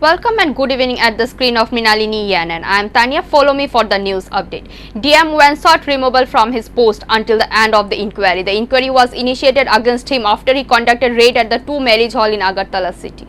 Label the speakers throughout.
Speaker 1: Welcome and good evening at the screen of Minalini Yanan. I am Tanya. Follow me for the news update. DM Wan sought removal from his post until the end of the inquiry. The inquiry was initiated against him after he conducted raid at the two marriage hall in Agartala city.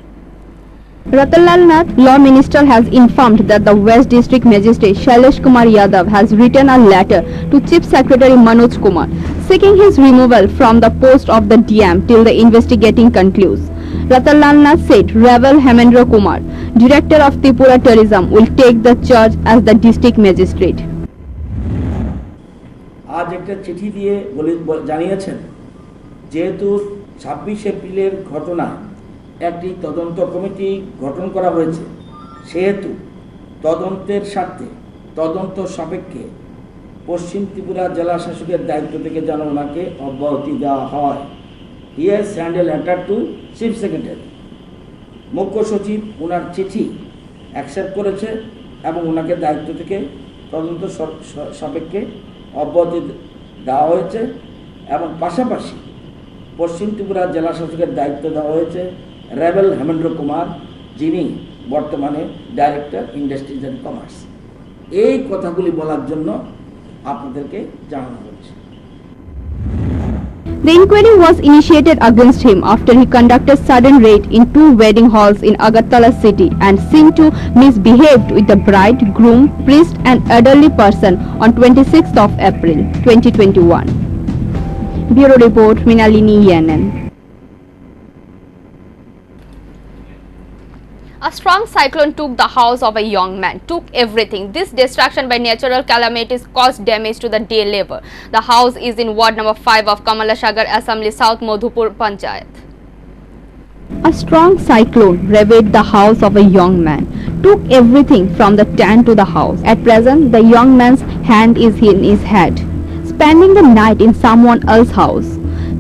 Speaker 2: Ratanlal Nath, Law Minister, has informed that the West District Magistrate Shailesh Kumar Yadav has written a letter to Chief Secretary Manoj Kumar seeking his removal from the post of the DM till the investigating concludes. Ratanlal Nath said Rebel Hemendra Kumar, Director of Tripura Tourism, will take the charge as the District Magistrate.
Speaker 3: आज एक चिठी दिए জানিয়েছেন যেহেতু 26 এপ্রিলের ঘটনা একটি তদন্ত কমিটি গঠন করা হয়েছে সেহেতু তদন্তের স্বার্থে তদন্ত সাপেক্ষে পশ্চিম ত্রিপুরা জেলা শাসকের দায়িত্ব থেকে যেন ওনাকে অব্যাহতি দেওয়া হয়। He has sent a letter to Chief Secretary. মুখ্য সচিব ওনার চিঠি অ্যাকসেপ্ট করেছে এবং ওনাকে দায়িত্ব থেকে তদন্ত সাপেক্ষে অব্যাহতি দেওয়া হয়েছে এবং পাশাপাশি পশ্চিম ত্রিপুরা জেলা শাসকের দায়িত্ব দেওয়া হয়েছে রেবেল হেমেন্দ্র কুমার, যিনি বর্তমানে ডাইরেক্টর ইন্ডাস্ট্রিজ অ্যান্ড কমার্স। এই কথাগুলি বলার জন্য আপনাদেরকে জানানো হচ্ছে।
Speaker 2: The inquiry was initiated against him after he conducted sudden raid in two wedding halls in Agartala city and seemed to misbehave with the bride, groom, priest and elderly person on 26th of April 2021. Bureau Report, Minalini Yanan.
Speaker 1: A strong cyclone took the house of a young man, took everything. This destruction by natural calamities caused damage to the day labor. The house is in ward number 5 of Kamalashagar Assembly, South Madhupur Panchayat.
Speaker 2: A strong cyclone ravaged the house of a young man, took everything from the tent to the house. At present, the young man's hand is in his head, spending the night in someone else's house.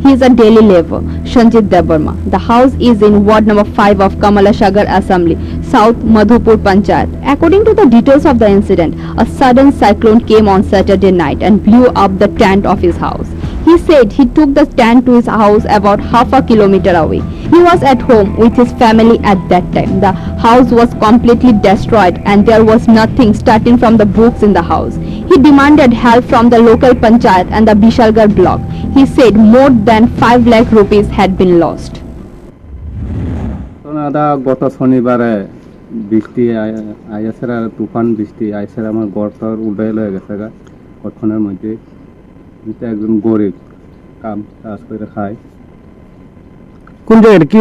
Speaker 2: He is a daily laborer, Sanjit Debarma. The house is in ward number 5 of Kamalashagar Assembly, South Madhupur Panchayat. According to the details of the incident, a sudden cyclone came on Saturday night and blew up the tent of his house. He said he took the tent to his house about half a kilometer away. He was at home with his family at that time. The house was completely destroyed and there was nothing starting from the books in the house. He demanded help from the local panchayat and the Bishalgarh block. He said more than 5 lakh rupees had been lost.
Speaker 4: গত শনিবারে বৃষ্টি আইসের আর তুফান বৃষ্টি আইসের আমার গড়টার উল্টাই লয়ে গেছে গা কতক্ষণের মধ্যে। একজন গরিব কাম কাজ করে খায়।
Speaker 5: কোন জায়গায় কি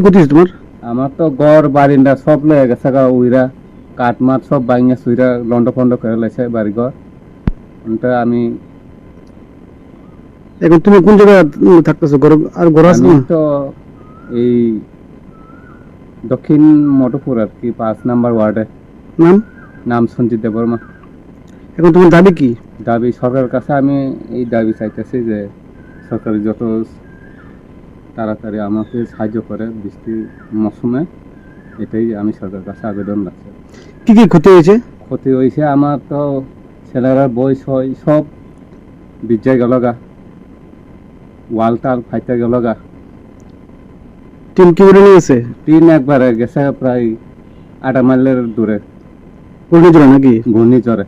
Speaker 5: ক্ষতি তোমার?
Speaker 4: আমার তো ঘর বারিন্দা সব লয়ে গেছে গা, উইরা কাঠ মাঠ সব ভাঙিয়া সুইরা লন্ড ফন্ড করে লাইছে বাড়ি ঘর। আমি
Speaker 5: এখন তুমি কোন জায়গায় থাকতেছো? আর ঘর আছে না?
Speaker 4: তো এই দক্ষিণ মটপুর আর কি 5 নাম্বার ওয়ার্ডে। নাম সঞ্জিত দেববর্মা।
Speaker 5: এখন তোমার দাবি কি?
Speaker 4: দাবি সরকারের কাছে আমি এই দাবি চাইতেছি যে সরকার যত তাড়াতাড়ি আমাকে সাহায্য করে বৃষ্টির মৌসুমে, এটাই আমি সরকারের কাছে আবেদন রাখছি।
Speaker 5: কি কি ক্ষতি হয়েছে?
Speaker 4: ক্ষতি হয়েছে আমার তো ছেলেরা বই সব ভিজে গেল গা, ওয়াল টাল ফাইতে গেল গা।
Speaker 5: টিন কি উড়ে নিয়েছে?
Speaker 4: টিন একবারে গেছে প্রায় 8 মাইলের দূরে।
Speaker 5: ঘূর্ণিঝড়ে নাকি?
Speaker 4: ঘূর্ণিঝড়ে।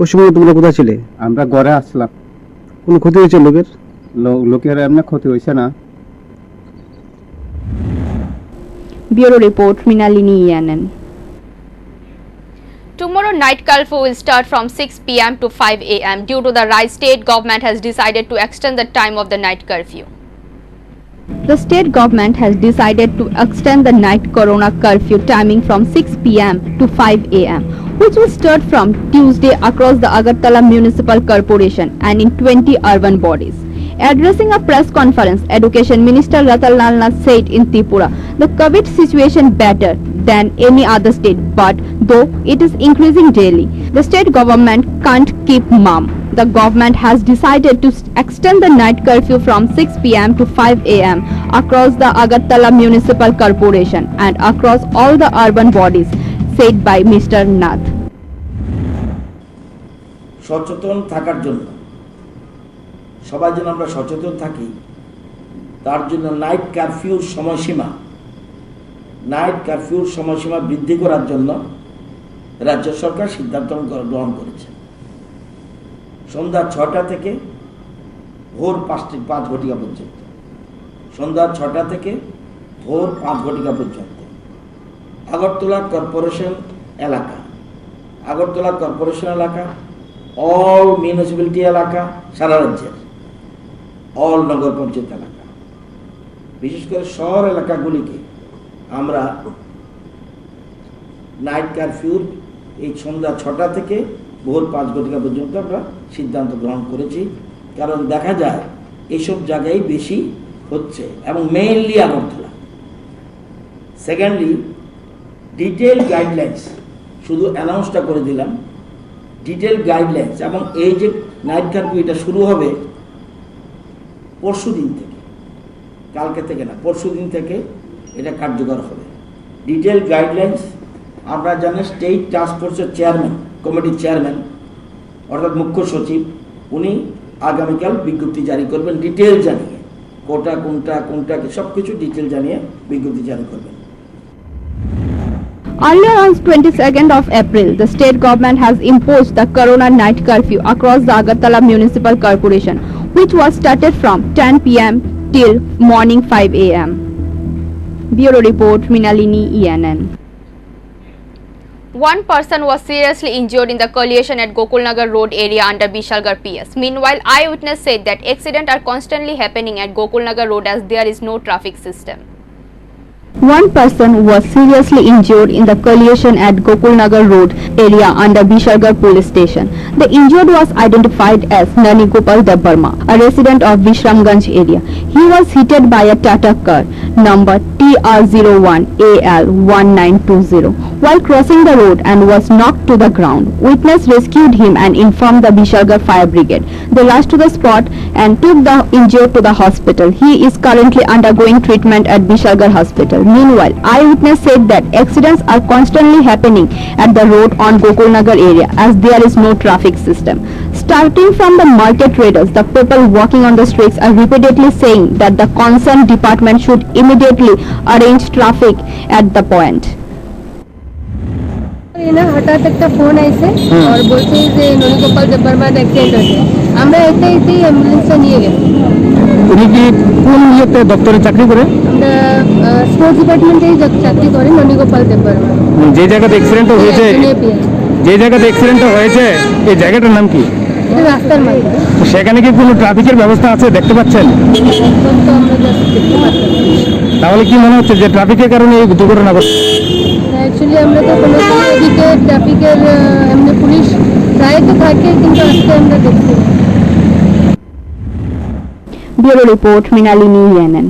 Speaker 5: ওই সময় তোমরা কোথায় ছিলে?
Speaker 4: আমরা ঘরে আসলাম।
Speaker 5: কোনো ক্ষতি হয়েছে লোকের?
Speaker 4: লোকের এমনি ক্ষতি হয়েছে না।
Speaker 2: Bureau Report, Minalini Yanan.
Speaker 1: Tomorrow night curfew will start from 6 p.m. to 5 a.m. Due to the rise, state government has decided to extend the time of the night curfew.
Speaker 2: The state government has decided to extend the night corona curfew timing from 6 p.m. to 5 a.m. which will start from Tuesday across the Agartala Municipal Corporation and in 20 urban bodies. Addressing a press conference, Education Minister Ratanlal Nath said in Tripura, the COVID situation better than any other state, but though it is increasing daily, the state government can't keep mum. The government has decided to extend the night curfew from 6 p.m. to 5 a.m. across the Agartala Municipal Corporation and across all the urban bodies, said by Mr. Nath.
Speaker 3: সচেতন থাকার জন্য সবাই যেন আমরা সচেতন থাকি, তার জন্য নাইট কারফিউর সময়সীমা নাইট কারফিউর সময়সীমা বৃদ্ধি করার জন্য রাজ্য সরকার সিদ্ধান্ত গ্রহণ করেছে। সন্ধ্যা 6টা থেকে ভোর 5 ঘটিকা পর্যন্ত, সন্ধ্যা 6টা থেকে ভোর 5 ঘটিকা পর্যন্ত আগরতলা কর্পোরেশন এলাকা, অল মিউনিসিপ্যালিটি এলাকা, সারা রাজ্যের অল নগর পঞ্চায়েত এলাকা, বিশেষ করে শহর এলাকাগুলিকে আমরা নাইট কারফিউর এই সন্ধ্যা 6টা থেকে ভোর 5 ঘটিকা পর্যন্ত আমরা সিদ্ধান্ত গ্রহণ করেছি। কারণ দেখা যায় এইসব জায়গায় বেশি হচ্ছে এবং mainly Agartala. Secondly, detail guidelines, শুধু অ্যানাউন্সটা করে দিলাম, ডিটেল গাইডলাইন্স এবং এই যে নাইট কারফিউ এটা শুরু হবে পরশুদিন থেকে, কালকে থেকে না, পরশুদিন থেকে এটা কার্যকর হবে। ডিটেল গাইডলাইন্স আপনারা জানেন স্টেট টাস্ক ফোর্সের কমিটির চেয়ারম্যান অর্থাৎ মুখ্য সচিব, উনি আগামীকাল বিজ্ঞপ্তি জারি করবেন ডিটেল জানিয়ে, কোনটা সব কিছু ডিটেল জানিয়ে বিজ্ঞপ্তি জারি করবেন।
Speaker 2: Earlier on 22nd of April, the state government has imposed the Corona night curfew across the Agartala Municipal Corporation, which was started from 10 p.m. till morning 5 a.m. Bureau Report, Minalini, ENN.
Speaker 1: One person was seriously injured in the collision at Gokulnagar Road area under Bishalgarh PS. Meanwhile, eyewitness said that accidents are constantly happening at Gokulnagar Road as there is no traffic system.
Speaker 2: One person was seriously injured in the collision at Gokulnagar Road area under Bishalgarh police station. The injured was identified as Nani Gopal Debbarma, a resident of Vishramganj area. He was hit by a Tata car number TR01AL1920 while crossing the road and was knocked to the ground. Witness rescued him and informed the Bishalgarh Fire Brigade. They rushed to the spot and took the injured to the hospital. He is currently undergoing treatment at Bishalgarh Hospital. Meanwhile, eyewitness said that accidents are constantly happening at the road on Gokulnagar area as there is no traffic system. Starting from the market traders, the people walking on the streets are repeatedly saying that the concerned department should immediately arrange traffic at the point.
Speaker 6: না হঠাৎ একটা phone আইছে আর বলছে যে Nanigopal দেববর্মার accident হয়েছে। আমরা এটাই অ্যাম্বুলেন্সটা নিয়ে গেছি।
Speaker 5: উনি কি কোন ইয়েতে দপ্তরে চাকরি করে?
Speaker 6: আমরা স্পোর্টস ডিপার্টমেন্টেই চাকরি করি, ননীগোপাল দেববর্মা।
Speaker 5: যে জায়গাতে অ্যাক্সিডেন্ট হয়েছে, এই জায়গাটার নাম কি?
Speaker 6: এটা রাস্তার মাঝে।
Speaker 5: সেখানে কি কোনো ট্রাফিকের ব্যবস্থা আছে দেখতে পাচ্ছেন?
Speaker 6: একদম তো আমরা জাস্ট দেখতে পাচ্ছি।
Speaker 5: তাহলে কি মনে হচ্ছে যে ট্রাফিকের কারণে এই দুর্ঘটনা ঘটছে?
Speaker 6: অ্যাকচুয়ালি আমরা তো কোনো এদিকে ট্রাফিকের এমনি পুলিশ প্রায় তো থাকে, কিন্তু আজকে আমরা দেখছি।
Speaker 2: Bureau Report, Minalini, ENN.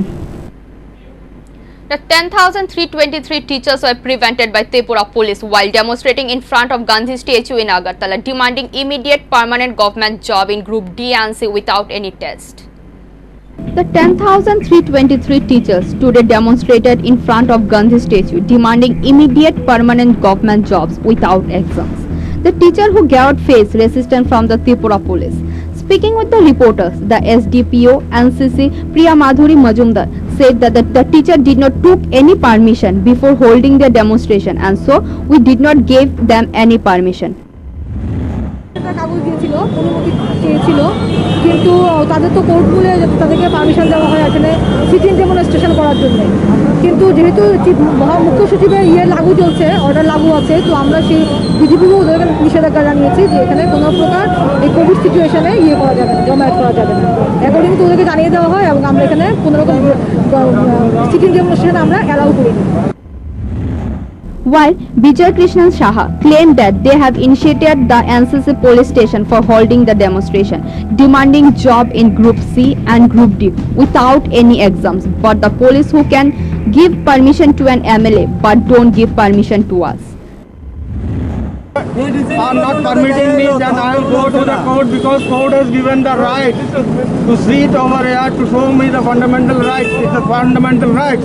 Speaker 1: The 10,323 teachers were prevented by Tripura police while demonstrating in front of Gandhi statue in Agartala, demanding immediate permanent government job in Group D and C without any test.
Speaker 2: The 10,323 teachers today demonstrated in front of Gandhi statue demanding immediate permanent government jobs without exams. The teacher who gave face resistance from the Tripura police. Speaking with the reporters, the SDPO NCC Priya Madhuri Majumdar said that the teacher did not took any permission before holding their demonstration and so we did not give them any permission.
Speaker 6: কাগজ দিয়েছিল, অনুমতি চেয়েছিল, কিন্তু তাদের তো court বলে তাদেরকে permission দেওয়া হয় এখানে সিটিং ডেমনস্ট্রেশন করার জন্য। কিন্তু যেহেতু মুখ্য সচিবের লাগু চলছে, অর্ডার লাগু আছে, তো আমরা সেই বিধিপূর্বক ওদেরকে নিষেধাজ্ঞা জানিয়েছি যে এখানে কোনো প্রকার এই কোভিড সিচুয়েশনে করা যাবে না, জমায়েত করা যাবে না। অ্যাকর্ডিং টু ওদেরকে জানিয়ে দেওয়া হয় এবং আমরা এখানে কোনোরকম সিটিং ডেমনস্ট্রেশন আমরা অ্যালাউ করিনি।
Speaker 2: While Vijay Krishnan Saha claimed that they have initiated the NCC police station for holding the demonstration, demanding job in Group C and Group D without any exams, but the police who can give permission to an MLA but don't give permission to us.
Speaker 7: Are not permitting me, then I will go to the court because court has given the right to sit over here to show me the fundamental rights. It's a fundamental right.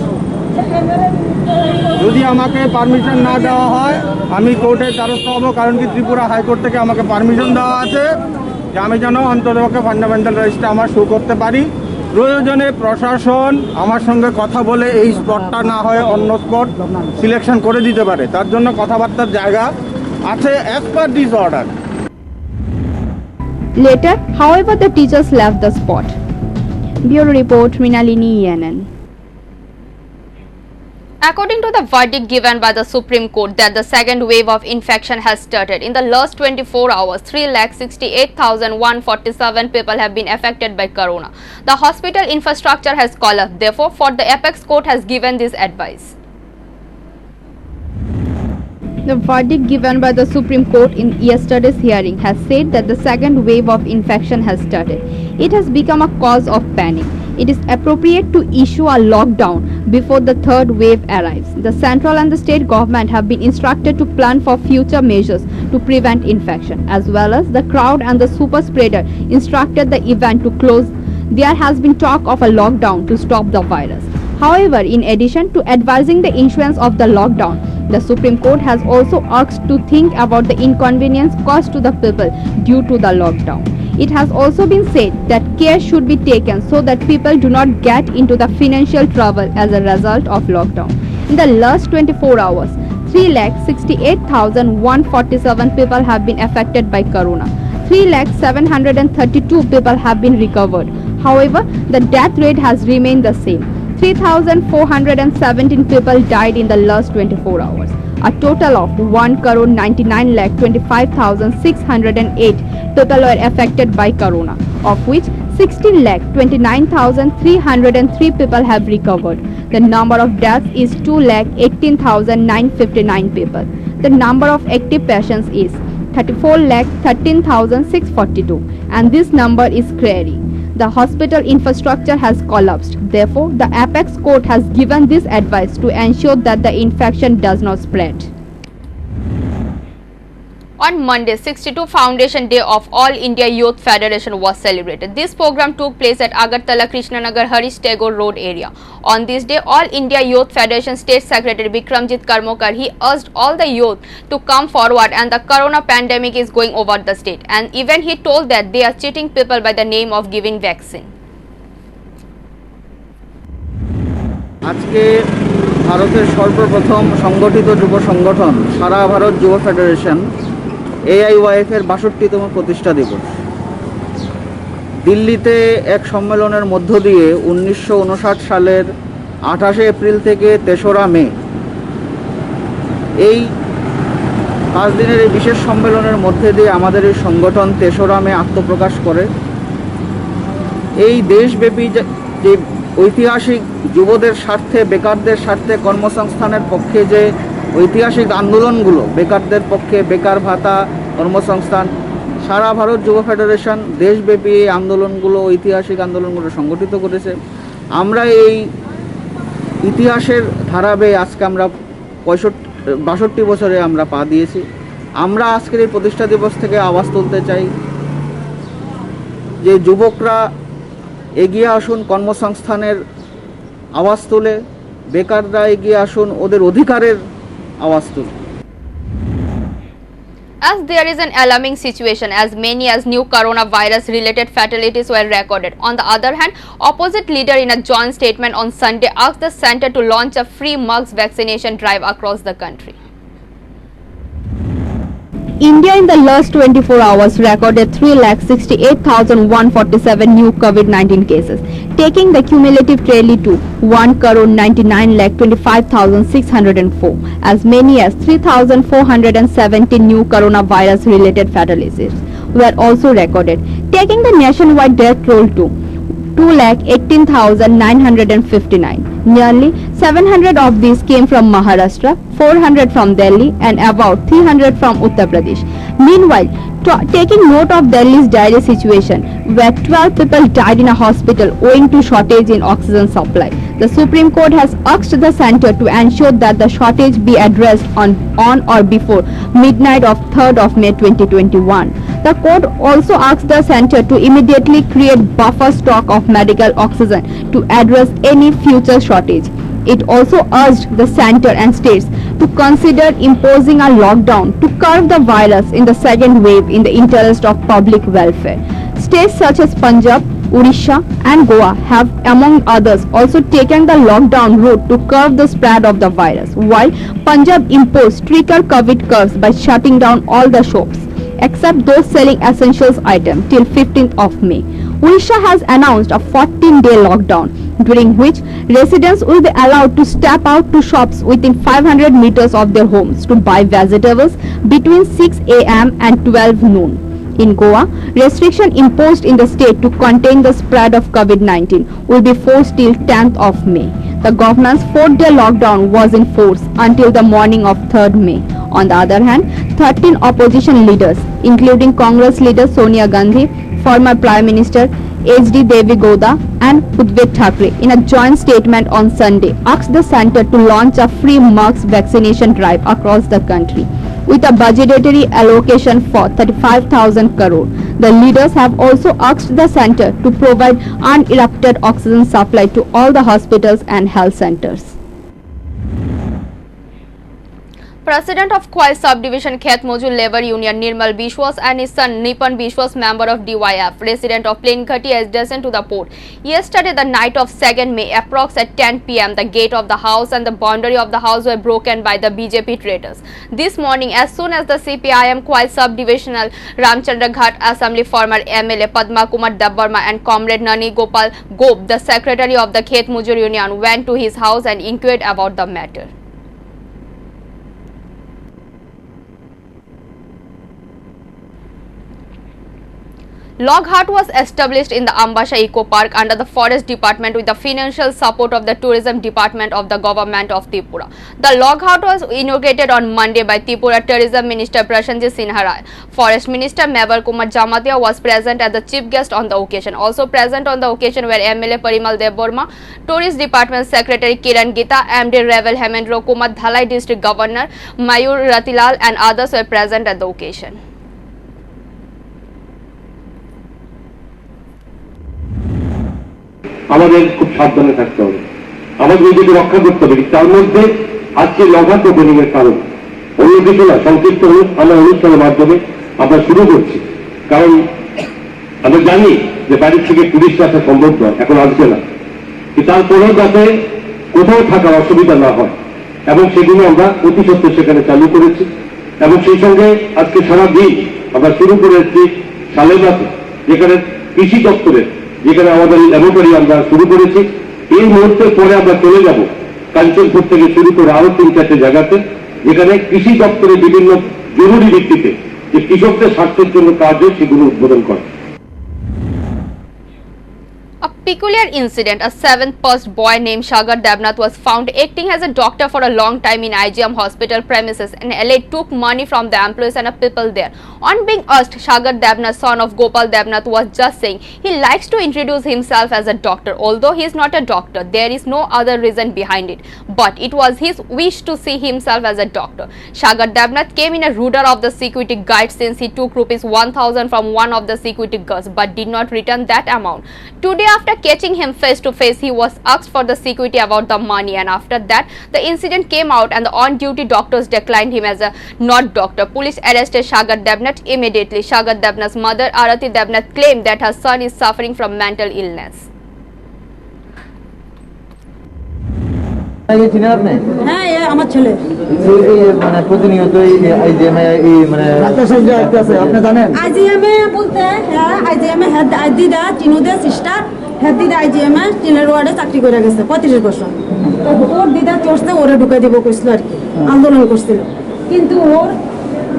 Speaker 7: যদি আমাকে permission না দেওয়া হয় আমি কোর্টের দ্বারস্থ হব, কারণ কি ত্রিপুরা হাইকোর্ট থেকে আমাকে পারমিশন দেওয়া আছে যে আমি যেন অন্ততপক্ষে ফান্ডামেন্টাল রাইটসটা আমার শো করতে পারি। প্রয়োজনে প্রশাসন আমার সঙ্গে কথা বলে এই স্পটটা না হয় অন্য স্পট সিলেকশন করে দিতে পারে, তার জন্য কথাবার্তার জায়গা আছে as per this order.
Speaker 2: Later, however, the teachers left the spot. Bureau Report, Mrinalini ENN.
Speaker 1: According to the verdict given by the Supreme Court that the second wave of infection has started, in the last 24 hours, 368,147 people have been affected by corona. The hospital infrastructure has collapsed. Therefore, for the apex court has given this advice.
Speaker 2: The verdict given by the Supreme Court in yesterday's hearing has said that the second wave of infection has started. It has become a cause of panic. It is appropriate to issue a lockdown before the third wave arrives. The central and the state government have been instructed to plan for future measures to prevent infection, as well as the crowd and the super spreader instructed the event to close. There has been talk of a lockdown to stop the virus. However, in addition to advising the issuance of the lockdown, the Supreme Court has also asked to think about the inconvenience caused to the people due to the lockdown. It has also been said that care should be taken so that people do not get into the financial trouble as a result of lockdown. In the last 24 hours, 368,147 people have been affected by corona. 3,732 people have been recovered. However, the death rate has remained the same. 3,417 people died in the last 24 hours. A total of 1,99,25,608 people were affected by corona, of which 16,29,303 people have recovered. The number of deaths is 2,18,959 people. The number of active patients is 34,13,642, and this number is scary. The hospital infrastructure has collapsed. Therefore, the apex court has given this advice to ensure that the infection does not spread.
Speaker 1: On Monday, 62 Foundation Day of All India Youth Federation was celebrated. This program took place at Agartala Krishnanagar Harish Tagore Road area. On this day, All India Youth Federation State Secretary Bikramjit Karmokar, he urged all the youth to come forward, and the corona pandemic is going over the state, and even he told that they are cheating people by the name of giving vaccine.
Speaker 8: আজকে ভারতের সর্বপ্রথম সংগঠিত যুব সংগঠন সারা ভারত যুব federation AIYF এর ৬২তম প্রতিষ্ঠা দিবস দিল্লিতে এক সম্মেলনের মধ্য দিয়ে ১৯৫৯ সালের ২৮শে এপ্রিল থেকে ৩রা মে এই ৫ দিনের এই বিশেষ সম্মেলনের মধ্যে দিয়ে আমাদের এই সংগঠন ৩রা মে আত্মপ্রকাশ করে। এই দেশব্যাপী যে ঐতিহাসিক যুবদের স্বার্থে, বেকারদের স্বার্থে, কর্মসংস্থানের পক্ষে যে ঐতিহাসিক আন্দোলনগুলো, বেকারদের পক্ষে বেকার ভাতা, কর্মসংস্থান, সারা ভারত যুব ফেডারেশন দেশব্যাপী এই আন্দোলনগুলো, ঐতিহাসিক আন্দোলনগুলো সংগঠিত করেছে। আমরা এই ইতিহাসের ধারাবাহিকে আজকে আমরা ৬২ বছরে আমরা পা দিয়েছি। আমরা আজকের এই প্রতিষ্ঠা দিবস থেকে আওয়াজ তুলতে চাই যে যুবকরা এগিয়ে আসুন, কর্মসংস্থানের আওয়াজ তুলে, বেকাররা এগিয়ে আসুন, ওদের অধিকারের আওয়াজ তুলে।
Speaker 1: As there is an alarming situation as many as new coronavirus related fatalities were recorded. On the other hand, opposite leader in a joint statement on Sunday asked the center to launch a free mumps vaccination drive across the country.
Speaker 2: India in the last 24 hours recorded 3,68,147 new COVID-19 cases, taking the cumulative tally to 1,99,25,604. As many as 3,470 new coronavirus related fatalities were also recorded, taking the nationwide death toll to 2,18,959. Nearly 700 of these came from Maharashtra, 400 from Delhi and about 300 from Uttar Pradesh. Meanwhile, taking note of Delhi's dire situation, where 12 people died in a hospital owing to shortage in oxygen supply, the Supreme Court has asked the center to ensure that the shortage be addressed on or before midnight of 3rd of May 2021. The court also asked the center to immediately create buffer stock of medical oxygen to address any future shortage. It also urged the center and states to consider imposing a lockdown to curb the virus in the second wave in the interest of public welfare. States such as Punjab, Odisha and Goa have, among others, also taken the lockdown route to curb the spread of the virus, while Punjab imposed stricter COVID curves by shutting down all the shops, except those selling essentials items, till 15th of May. Odisha has announced a 14-day lockdown, during which residents will be allowed to step out to shops within 500 meters of their homes to buy vegetables between 6 a.m. and 12 noon. In Goa, restriction imposed in the state to contain the spread of COVID-19 will be forced till 10th of May. The government's 4-day lockdown was in force until the morning of 3rd May. On the other hand, 13 opposition leaders, including Congress leader Sonia Gandhi, former Prime Minister H.D. Devi Gowda and Uddhav Thackeray, in a joint statement on Sunday, asked the centre to launch a free mumps vaccination drive across the country, with a budgetary allocation for 35,000 crore. The leaders have also asked the centre to provide uninterrupted oxygen supply to all the hospitals and health centres.
Speaker 1: President of Khwai Subdivision Khet Mojur Labour Union Nirmal Bishwas and his son Nipan Bishwas, member of DYF, resident of Plainghati, adjacent to the port. Yesterday, the night of 2nd May, approx at 10 p.m, the gate of the house and the boundary of the house were broken by the BJP traitors. This morning, as soon as the CPIM Khwai Subdivisional Ramchandra Ghat Assembly former MLA Padma Kumar Dabbarma and comrade Nani Gopal Gop, the secretary of the Khet Mojur Union, went to his house and inquired about the matter. Log hut was established in the Ambasha Eco Park under the Forest Department with the financial support of the Tourism Department of the Government of Tripura. The log hut was inaugurated on Monday by Tripura Tourism Minister Prashanjit Sinha Rai. Forest Minister Mebar Kumar Jamatia was present as the chief guest on the occasion. Also present on the occasion were MLA Parimal Deborma, Tourist Department Secretary Kiran Gita, MD Revel Hemendra Kumar, Dhalai District Governor Mayur Ratilal and others were present at the occasion.
Speaker 9: আমাদের খুব সাবধানে থাকতে হবে, আমাদের নিজেকে রক্ষা করতে হবে। তার মধ্যে আজকে লঘাত ওপেনিং এর কারণ অন্য কিছু না, সংক্ষিপ্ত আমরা অনুষ্ঠানের মাধ্যমে আমরা শুরু করছি। কারণ আমরা জানি যে বাড়ির থেকে টুরিস্ট আসা সম্ভব নয়, এখন আসবে না, তারপরেও যাতে কোথাও থাকার অসুবিধা না হয় এবং সেগুলো আমরা অতি সত্ত্বর সেখানে চালু করেছি। এবং সেই সঙ্গে আজকে সারাদিন আমরা শুরু করেছি সালেবাতে, যেখানে কৃষি দপ্তরের যেখানে আমাদের ল্যাবরেটরি আমরা শুরু করেছি। এই মুহূর্তে পরে আমরা চলে যাব কাঞ্চনপুর থেকে শুরু করে আরো 3-4টে জায়গাতে, যেখানে কৃষি দপ্তরের বিভিন্ন জরুরি ভিত্তিতে যে কৃষকদের স্বার্থের জন্য কাজ হয় সেগুলো উদ্বোধন করে।
Speaker 1: A peculiar incident, a 7th boy named Sagar Devnath was found acting as a doctor for a long time in IGM hospital premises and alleged took money from the employees and people there. On being asked, Sagar Devnath, son of Gopal Devnath, was just saying he likes to introduce himself as a doctor. Although he is not a doctor, there is no other reason behind it, but it was his wish to see himself as a doctor. Sagar Devnath came in a rudder of the security guard since he took ₹1,000 from one of the security guards but did not return that amount. Today, after catching him face to face, he was asked for the security about the money, and after that the incident came out and the on-duty doctors declined him as a not doctor. Police arrested Sagar Devnath immediately. Sagar Devnath's mother Arati Devnath claimed that her son is suffering from mental illness.
Speaker 6: হ্যাঁ আমার ছেলে
Speaker 8: মানে প্রতিনিয়ত আপনি জানেন
Speaker 6: আইজিএমে বলতে হ্যাঁ আইজিএমে head আইদিদা চিনুদে sister head দিদা আইজিএমে চিনের ওয়ার্ডে চাকরি করে গেছে 35 বছর। ওর দিদা চড়তে ওরে ঢুকাই দিব কইছিল আর কি, আন্দোলন করছিল, কিন্তু ওর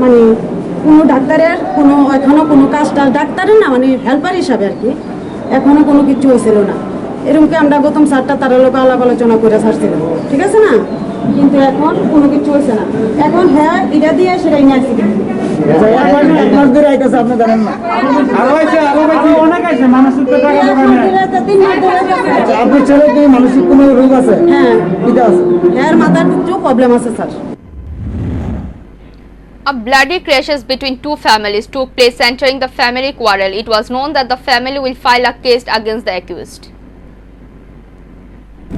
Speaker 6: মানে কোনো ডাক্তারের কোনো এখনো কোনো কাজটা ডাক্তারের না মানে হেল্পার হিসাবে আর কি এখনো কোনো কিছু হয়েছিল না। এরকম কি আমরা গৌতম স্যারটা তার লোক আলাপ আলোচনা করে ছাড়ছিলাম, ঠিক আছে না, কিন্তু এখন কোনো কিছু হয়েছে না। এখন হ্যাঁ এটা দিয়ে সেটাই নিয়ে আসছি
Speaker 8: আপনি জানেন না আপনার ছেলে কি মানসিক কোনো রোগ আছে?
Speaker 6: হ্যাঁ এর মাথার কিছু প্রবলেম আছে sir.
Speaker 1: A bloody clashes between two families took place centering the family quarrel. It was known that the family will file a case against the accused.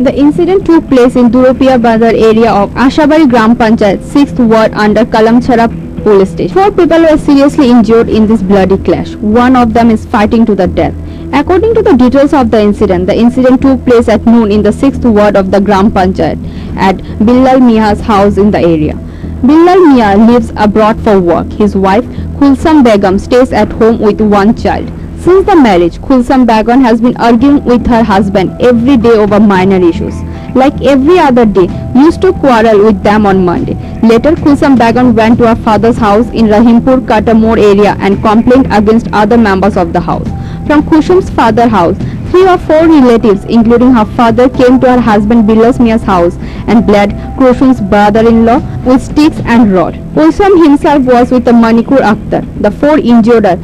Speaker 2: The incident took place in Duropia Bazar area of Ashabari Gram Panchayat, 6th ward under Kalamchara police station. 4 people were seriously injured in this bloody clash. One of them is fighting to the death. According to the details of the incident took place at noon in the 6th ward of the Gram Panchayat at Billal Mia's house in the area. Billal Mia lives abroad for work. His wife, Kulsum Begum, stays at home with one child. Since the marriage, Kulsum Begum has been arguing with her husband every day over minor issues. Like every other day, used to quarrel with them on Monday. Later, Kulsum Begum went to her father's house in Rahimpur Katamore area and complained against other members of the house. From Kulsum's father's house, 3 or 4 relatives, including her father, came to her husband Billal Mia's house and bled Kulsum's brother-in-law with sticks and rod. Kulsum himself was with the Manikur Akhtar. The 4 injured are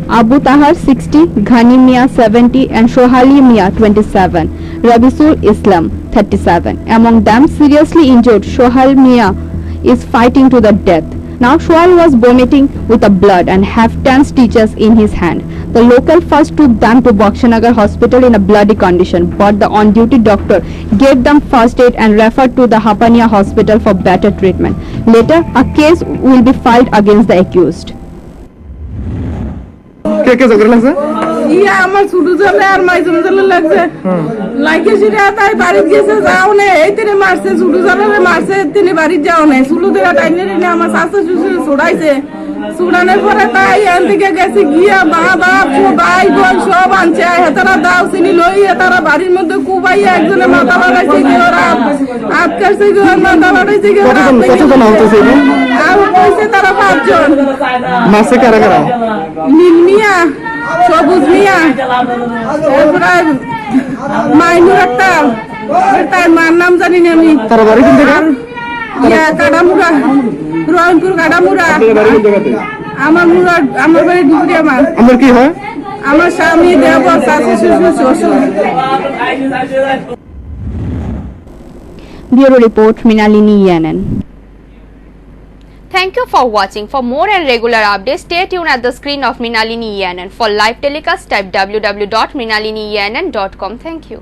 Speaker 2: Abu Tahar 60, Ghani Mia 70 and Shohali Mia 27, Rabisul Islam 37. Among them, seriously injured Shohal Mia is fighting to the death. Now Shoal was vomiting with the blood and have 10 stitches in his hand. The local first took them to Bakshanagar hospital in a bloody condition, but the on-duty doctor gave them first aid and referred to the Hapania hospital for better treatment. Later, a case will be filed against the accused.
Speaker 5: কে কে ঝগড়া লাগছে
Speaker 6: ইয়া আমার ছোট ছেলে আর মাইজম ছেলে লাগছে লাগে সেটা তাই বাড়ি গেছে যাও না এই তিনি মারছে ছোট ছেলে মারছে তিনি বাড়ি যাও না ছোট ছেলে টাইনে নে আমার শাশু শ্বশুর ছড়াইছে ছড়ানোর পরে তাই এখান থেকে গেছে গিয়া মা বাপ ভাই বোন সব আনছে হেতারা দাও চিনি লই তারা বাড়ির মধ্যে কুবাইয়া একজনে মাথা বাড়াইছে কি ওরা আটকাছে কি ওর মাথা বাড়াইছে কি ওরা
Speaker 5: কতজন আহত হয়েছে
Speaker 6: আর কইছে তারা 5 জন
Speaker 5: মাসে কারা কারা
Speaker 6: নীল মিয়া সবুজ মিয়া তারপরে মাইনুর একটা তার মার নাম জানি না আমি
Speaker 5: তার বাড়ি কোন জায়গা
Speaker 6: ইয়া কাডামুরা রহিমপুর কাডামুরা আমার বাড়ি ডুবুরি আমার
Speaker 5: কি হয়
Speaker 6: আমার স্বামী দেবর শাশু শ্বশুর
Speaker 2: Bureau Report, Minalini Yanan.
Speaker 1: Thank you for watching. For more and regular updates, stay tuned at the screen of Minalini Yanan. For live telecast, type www.minaliniyanan.com. Thank you.